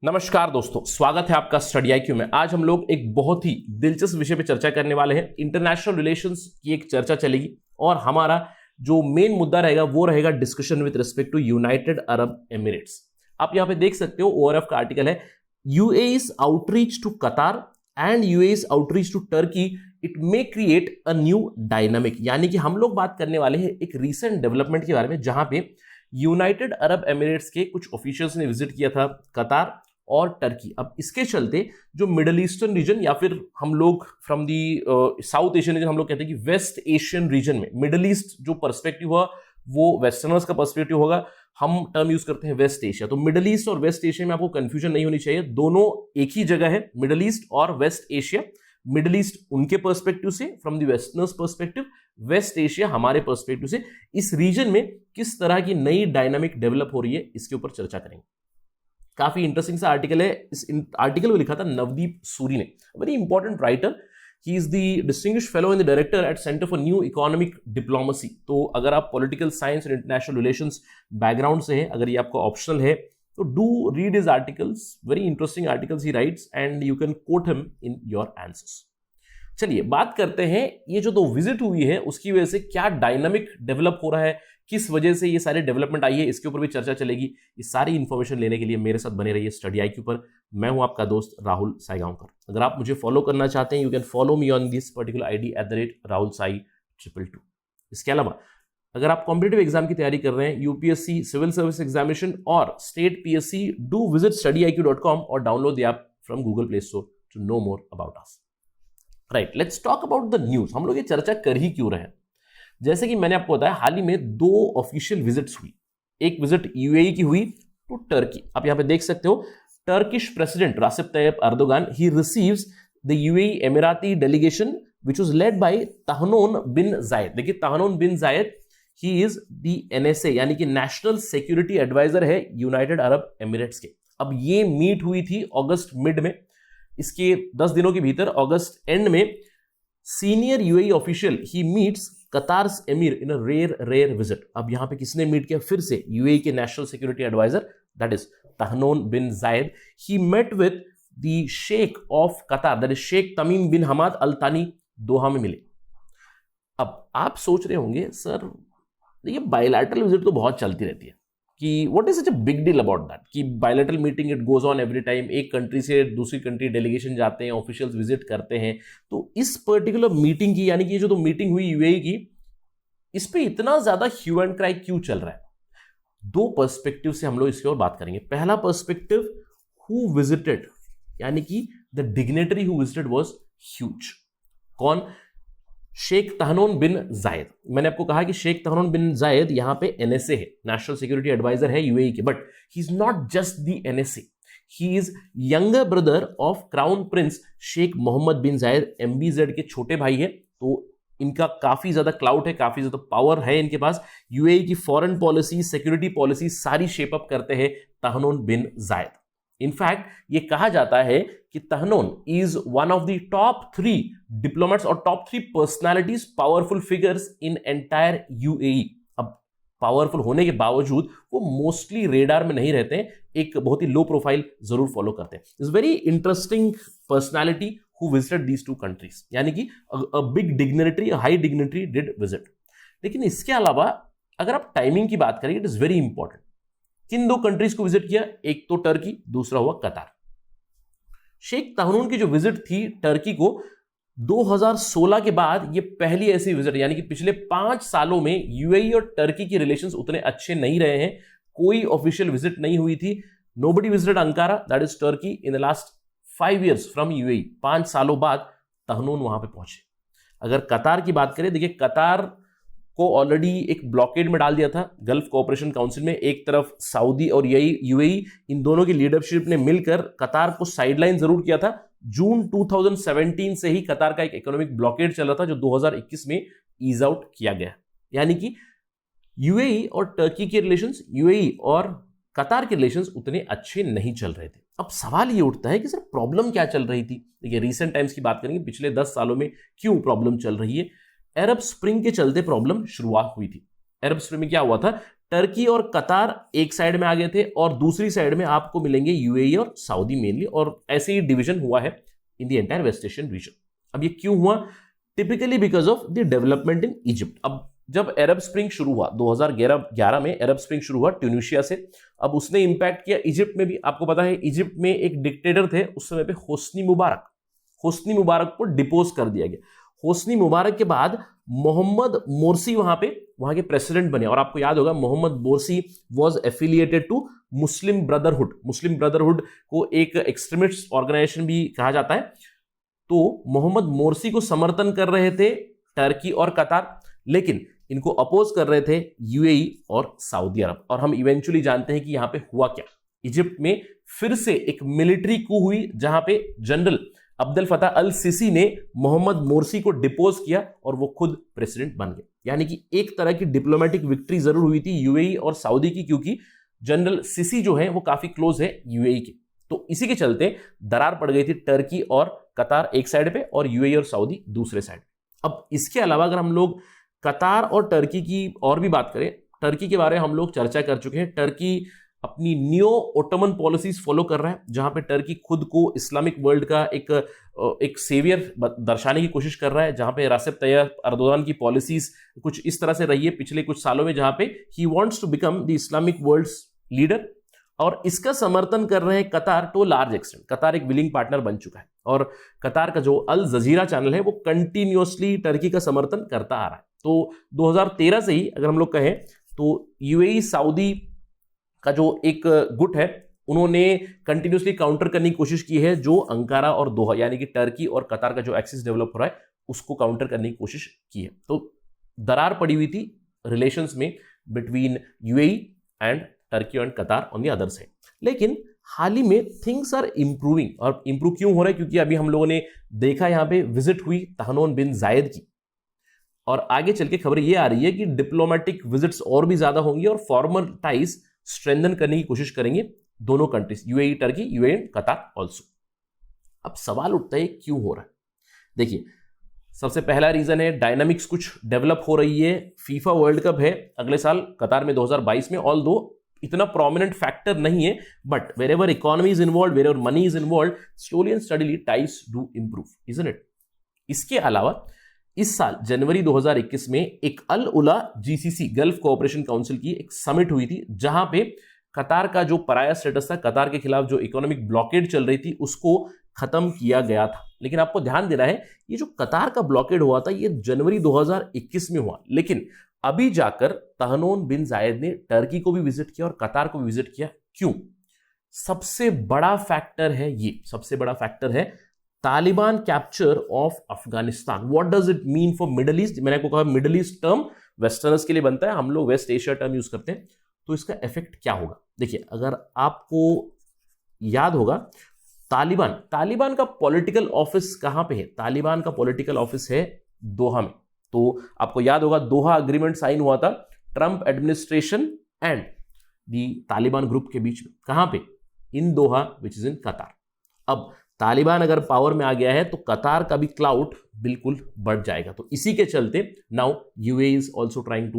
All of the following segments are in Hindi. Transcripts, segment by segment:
नमस्कार दोस्तों, स्वागत है आपका स्टडी IQ में। आज हम लोग एक बहुत ही दिलचस्प विषय पे चर्चा करने वाले हैं। इंटरनेशनल रिलेशंस की एक चर्चा चलेगी और हमारा जो मेन मुद्दा रहेगा वो रहेगा discussion with respect to United Arab Emirates. आप यहां पे देख सकते हो ORF का आर्टिकल है, UAE's outreach to Qatar and UAE's outreach to Turkey, it may create a new dynamic. यानी कि हम लोग बात करने वाले हैं एक रीसेंट डेवलपमेंट के बारे में, जहां पे यूनाइटेड अरब एमिरेट्स के कुछ ऑफिशियल्स ने विजिट किया था कतार और टर्की। अब इसके चलते जो मिडल ईस्टर्न रीजन या फिर हम लोग from the south Asian region, हम लोग कहते हैं कि वेस्ट एशियन रीजन में मिडल ईस्ट जो पर्सपेक्टिव हुआ वो वेस्टर्नर्स का पर्सपेक्टिव होगा। हम टर्म यूज करते हैं वेस्ट एशिया। तो मिडल ईस्ट और वेस्ट एशिया में आपको कंफ्यूजन नहीं होनी चाहिए, दोनों एक ही जगह है, मिडल ईस्ट और वेस्ट एशिया। मिडल ईस्ट उनके पर्सपेक्टिव से from the westerners perspective, West Asia हमारे पर्सपेक्टिव से। इस रीजन में किस तरह की नई डायनामिक डेवलप हो रही है इसके ऊपर चर्चा करेंगे। काफी इंटरेस्टिंग सा आर्टिकल है। इस आर्टिकल को लिखा था नवदीप सूरी ने, very important writer. He is the distinguished fellow and the director at centre for new economic diplomacy. तो अगर आप political science and international relations background से हैं, अगर ये आपका ऑप्शनल है तो do read his articles, very interesting articles he rights and you can coat him in your answers. चलिए बात करते हैं, ये जो दो विजिट हुई है उसकी वजह से क्या डायनामिक डेवलप हो रहा है, किस वजह से ये सारे डेवलपमेंट आई है, इसके ऊपर भी चर्चा चलेगी। ये सारी इंफॉर्मेशन लेने के लिए मेरे साथ बने रहिए स्टडी IQ पर। मैं हूं आपका दोस्त राहुल साईगांवकर। अगर आप मुझे फॉलो करना चाहते हैं, you can follow me on this particular ID @RahulSai222। इसके अलावा अगर आप कॉम्पिटिटिव एग्जाम की तैयारी कर रहे हैं, UPSC सिविल सर्विस एग्जामिनेशन और state PSC, do visit studyiq.com और download the app from Google Play Store to know more about us. Right, let's talk about the news. हम लोग ये चर्चा कर ही क्यों रहे हैं? जैसे कि मैंने आपको बताया, हाल ही में दो ऑफिशियल विजिट्स हुई। एक विजिट UAE की हुई टू टर्की। आप यहां पे देख सकते हो, Turkish president Recep Tayyip Erdogan, he receives the UAE Emirati delegation which was led by Tahnoun bin Zayed. देखिए, तहनून bin Zayed, he is the NSA यानी कि नेशनल सिक्योरिटी एडवाइजर है यूनाइटेड अरब एमिरेट्स के। अब ये मीट हुई थी अगस्त मिड में। इसके 10 दिनों के भीतर अगस्त एंड में senior UAE official he meets Qatar's emir in a rare visit. अब यहां पे किसने मीट किया? फिर से UAE के national security adviser, that is Tahnoun bin Zayed. He met with the sheikh of Qatar, that is sheikh Tamim bin Hamad al Thani, Doha में मिले। अब आप सोच रहे होंगे, सर देखिए बायलैटरल विजिट तो बहुत चलती रहती है, कि what is such a big deal about that, कि bilateral meeting it goes on every time, एक कंट्री से दूसरी कंट्री डेलीगेशन जाते हैं, ऑफिशियल्स विजिट करते हैं। तो इस पर्टिकुलर मीटिंग की, यानी कि जो तो मीटिंग हुई UAE की, इस पे इतना ज्यादा ह्यू एंड क्राई क्यों चल रहा है? दो पर्सपेक्टिव से हम लोग इसकी ओर बात करेंगे। पहला पर्सपेक्टिव, हु विजिटेड, यानी कि the dignitary who visited was huge. कौन? शेख तहनून बिन जायद। मैंने आपको कहा कि शेख तहनून बिन जायद यहां पे NSA है, नेशनल सिक्योरिटी एडवाइजर है UAE के, but he is not just the NSA, he is younger brother of crown prince sheikh Mohammed bin Zayed, MBZ के छोटे भाई है। तो इनका काफी ज्यादा क्लाउड है, काफी ज्यादा पावर है इनके पास। UAE की फॉरेन पॉलिसी, सिक्योरिटी पॉलिसी सारी शेप अप करते हैं तहनून बिन जायद। इनफैक्ट ये कहा जाता है कि Tahnoun is one of the top 3 diplomats और top 3 personalities, powerful figures in entire UAE। अब पावरफुल होने के बावजूद वो मोस्टली रेडार में नहीं रहते हैं, एक बहुत ही लो प्रोफाइल जरूर फॉलो करते हैं। It's very interesting personality who visited these two countries, यानी कि a big dignitary, a high dignitary did visit। लेकिन इसके अलावा अगर आप टाइमिंग की बात करें, इट इज वेरी इंपॉर्टेंट। किन दो कंट्रीज को विजिट किया? एक तो टर्की, दूसरा हुआ कतार। शेख तहनून की जो विजिट थी टर्की को 2016 के बाद, ये पहली ऐसी विजिट, यानी कि पिछले 5 सालों में UAE और टर्की के रिलेशंस उतने अच्छे नहीं रहे हैं, कोई ऑफिशियल विजिट नहीं हुई थी। Nobody visited Ankara, that is Turkey, in the last 5 years from UAE। 5 सालों बाद तहनून वहां पे पहुंचे। अगर कतार की बात करें, देखिए कतार को ऑलरेडी एक ब्लॉकेड में डाल दिया था गल्फ कोऑपरेशन काउंसिल में। एक तरफ सऊदी और UAE, इन दोनों की लीडरशिप ने मिलकर कतार को साइडलाइन जरूर किया था। जून 2017 से ही कतार का एक इकोनॉमिक ब्लॉकेड चल रहा था, जो 2021 में ईज आउट किया गया। यानी कि UAE और टर्की के रिलेशंस, UAE और कतार के रिलेशंस उतने अच्छे नहीं चल रहे थे। अब सवाल ये उठता है कि सर प्रॉब्लम क्या चल रही थी? देखिए रीसेंट टाइम्स की बात करेंगे, पिछले 10 सालों में क्यों प्रॉब्लम चल रही है। अरब स्प्रिंग के चलते प्रॉब्लम शुरुआत हुई थी। अरब स्प्रिंग में क्या हुआ था? टर्की और कतार एक साइड में आ गए थे और दूसरी साइड में आपको मिलेंगे यूएई और सऊदी मेनली, और ऐसे ही डिवीजन हुआ है in the entire West Asian region. अब ये क्यों हुआ? Typically because of the development in Egypt. अब जब अरब स्प्रिंग शुरू हुआ 2011 में, अरब स्प्रिंग शुरू हुआ ट्यूनीशिया से, अब उसने इंपैक्ट किया इजिप्ट में भी। आपको पता है इजिप्ट में एक डिक्टेटर थे उस समय पे होस्नी मुबारक को डिपोज कर दिया गया। होस्नी मुबारक के बाद मोहम्मद मोरसी वहां के प्रेसिडेंट बने, और आपको याद होगा Mohamed Morsi was affiliated to Muslim Brotherhood को एक एक्सट्रीमिस्ट ऑर्गेनाइजेशन भी कहा जाता है। तो मोहम्मद मोरसी को समर्थन कर रहे थे टर्की और कतार, लेकिन इनको अपोज कर रहे थे यूएई और सऊदी अरब। और हम इवेंचुअली जानते हैं कि यहां पे हुआ क्या। इजिप्ट में फिर से एक मिलिट्री कू हुई जहां पे जनरल अब्दुल फताह अल सीसी ने मोहम्मद मोरसी को डिपोज किया और वो खुद प्रेसिडेंट बन गए। यानी कि एक तरह की डिप्लोमेटिक विक्ट्री जरूर हुई थी यूएई और सऊदी की, क्योंकि जनरल सीसी जो है वो काफी क्लोज है यूएई के। तो इसी के चलते दरार पड़ गई थी टर्की और कतार एक साइड पे और यूएई और सऊदी दूसरे साइड। अब इसके अलावा अगर हम लोग कतार और टर्की की और भी बात करें, टर्की के बारे में हम लोग चर्चा कर चुके हैं। टर्की अपनी नियो ओटोमन पॉलिसीज फॉलो कर रहा है, जहां पे टर्की खुद को इस्लामिक वर्ल्ड का एक सेवियर दर्शाने की कोशिश कर रहा है, जहां पे रेसिप तैयब अर्दोगान की पॉलिसीज कुछ इस तरह से रही है पिछले कुछ सालों में, जहां पे he wants to become the Islamic world's leader. और इसका समर्थन कर रहे हैं कतार टू लार्ज एक्सटेंट। कतार एक विलिंग पार्टनर बन चुका है और कतार का जो अल जजीरा चैनल है वो कंटिन्यूअसली टर्की का समर्थन करता आ रहा है। तो 2013 से ही अगर हम लोग कहें तो यूएई सऊदी का जो एक गुट है उन्होंने कंटिन्यूअसली काउंटर करने की कोशिश की है जो अंकारा और दोहा, यानी कि टर्की और कतार का जो एक्सिस डेवलप हो रहा है उसको काउंटर करने की कोशिश की है। तो दरार पड़ी हुई थी रिलेशंस में between UAE and Turkey and कतार ऑन द अदर साइड। लेकिन हाल ही में थिंग्स आर इंप्रूविंग। और इंप्रूव क्यों हो रहा है? क्योंकि अभी हम लोगों ने देखा यहां पे विजिट हुई तहनून बिन जायद की, और आगे चल के खबर ये आ रही है कि डिप्लोमेटिक विजिट्स और भी ज्यादा होंगी और फॉर्मल टाइज स्ट्रेंथन करने की कोशिश करेंगे दोनों कंट्रीज, यूएई टर्की, यूएई कतार ऑल्सो। अब सवाल उठता है क्यों हो रहा है? देखिए, सबसे पहला रीजन है डायनामिक्स कुछ डेवलप हो रही है। फीफा वर्ल्ड कप है अगले साल कतार में 2022 में, ऑल दो इतना प्रोमिनेंट फैक्टर नहीं है, but wherever economy is involve, wherever money is involve, slowly and steadily ties do improve, isn't it? इसके अलावा इस साल जनवरी 2021 में एक अल उला जीसीसी गल्फ कोऑपरेशन काउंसिल की एक समिट हुई थी, जहां पे कतार का जो पराया स्टेटस था, कतार के खिलाफ जो इकोनॉमिक ब्लॉकेड चल रही थी उसको खत्म किया गया था। लेकिन आपको ध्यान देना है ये जो कतार का ब्लॉकेड हुआ था ये जनवरी 2021 में हुआ, लेकिन अभी जाकर तहनून बिन जायद ने टर्की को भी विजिट किया और कतार को भी विजिट किया। क्यों? सबसे बड़ा फैक्टर है ये, सबसे बड़ा फैक्टर है Taliban capture of Afghanistan. What does it mean for middle east? मैंने आपको कहा मिडिल ईस्ट टर्म वेस्टर्नर्स के लिए बनता है, हम लोग वेस्ट एशिया टर्म यूज करते हैं। तो इसका इफेक्ट क्या होगा? देखिए, अगर आपको याद होगा तालिबान का पॉलिटिकल ऑफिस कहां पे है? तालिबान का पॉलिटिकल ऑफिस है दोहा में। तो आपको याद होगा दोहा अग्रीमेंट साइन हुआ था Trump administration and the Taliban group के बीच में। कहां पे? इन दोहा विच इज इन कतार। अब तालिबान अगर पावर में आ गया है तो कतार का भी क्लाउड बिल्कुल बढ़ जाएगा। तो इसी के चलते now UAE is also trying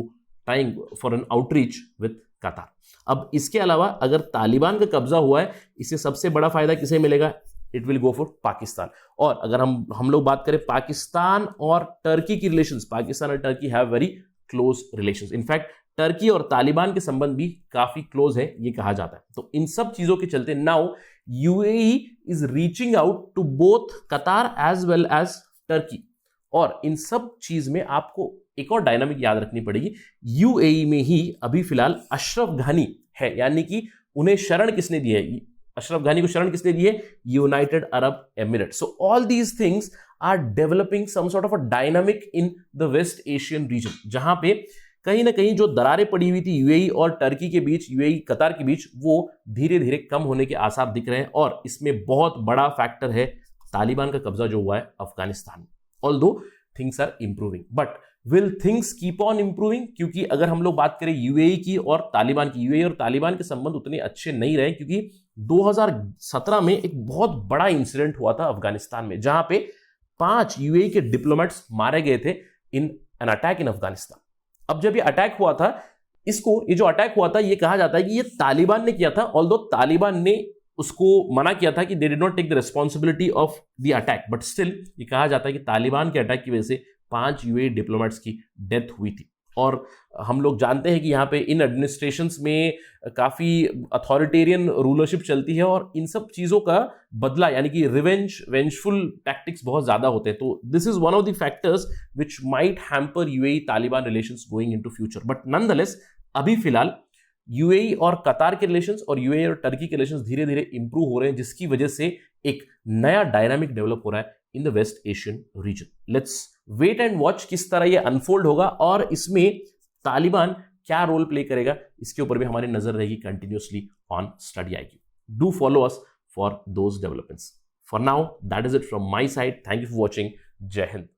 for an outreach with Qatar. अब इसके अलावा अगर तालिबान का कब्जा हुआ है, इससे सबसे बड़ा फायदा किसे मिलेगा? It will go for Pakistan. और अगर हम लोग बात करें पाकिस्तान और टर्की की रिलेशंस, पाकिस्तान और Turkey have very close relations. In fact Turkey और तालिबान के संबंध भी काफी क्लोज है ये कहा जाता है। तो इन सब चीजों के चलते now UAE is reaching out to both Qatar as well as Turkey. और इन सब चीज में आपको एक और डायनामिक याद रखनी पड़ेगी। यूएई में ही अभी फिलहाल अशरफ घानी है, यानी कि उन्हें शरण किसने दी है? अशरफ घानी को शरण किसने दी है? United Arab Emirate. So all these things are developing some sort of a dynamic in the West Asian region, जहां पे कहीं ना कहीं जो दरारें पड़ी हुई थी यूएई और टर्की के बीच, यूएई कतार के बीच, वो धीरे धीरे कम होने के आसार दिख रहे हैं। और इसमें बहुत बड़ा फैक्टर है तालिबान का कब्जा जो हुआ है अफगानिस्तान में। Although things are improving, but will things keep on improving? क्योंकि अगर हम लोग बात करें यूएई की और तालिबान की, यूएई और तालिबान के संबंध उतने अच्छे नहीं रहे, क्योंकि 2017 में एक बहुत बड़ा इंसिडेंट हुआ था अफगानिस्तान में, जहां पे 5 यूएई के डिप्लोमेट्स मारे गए थे in an attack in Afghanistan. अब जब ये अटैक हुआ था इसको, ये जो अटैक हुआ था, ये कहा जाता है कि ये तालिबान ने किया था, ऑल्दो तालिबान ने उसको मना किया था कि they did not take the responsibility of the attack, but still ये कहा जाता है कि तालिबान के अटैक की वजह से 5 यूएई डिप्लोमेट्स की डेथ हुई थी। और हम लोग जानते हैं कि यहाँ पे इन एडमिनिस्ट्रेशंस में काफ़ी अथॉरिटेरियन रूलरशिप चलती है और इन सब चीज़ों का बदला यानी कि वेंजफुल टैक्टिक्स बहुत ज़्यादा होते हैं। तो this is one of the factors which might hamper UAE Taliban relations going into future. But nonetheless अभी फिलहाल यूएई और कतार के रिलेशंस और यूएई और टर्की के रिलेशंस धीरे धीरे इंप्रूव हो रहे हैं, जिसकी वजह से एक नया डायनामिक डेवलप हो रहा है in the West Asian region. Let's wait and watch किस तरह ये अनफोल्ड होगा और इसमें तालिबान क्या रोल प्ले करेगा, इसके ऊपर भी हमारी नजर रहेगी continuously on study IQ। Do follow us for those developments. For now that is it from my side. Thank you for watching. जय हिंद।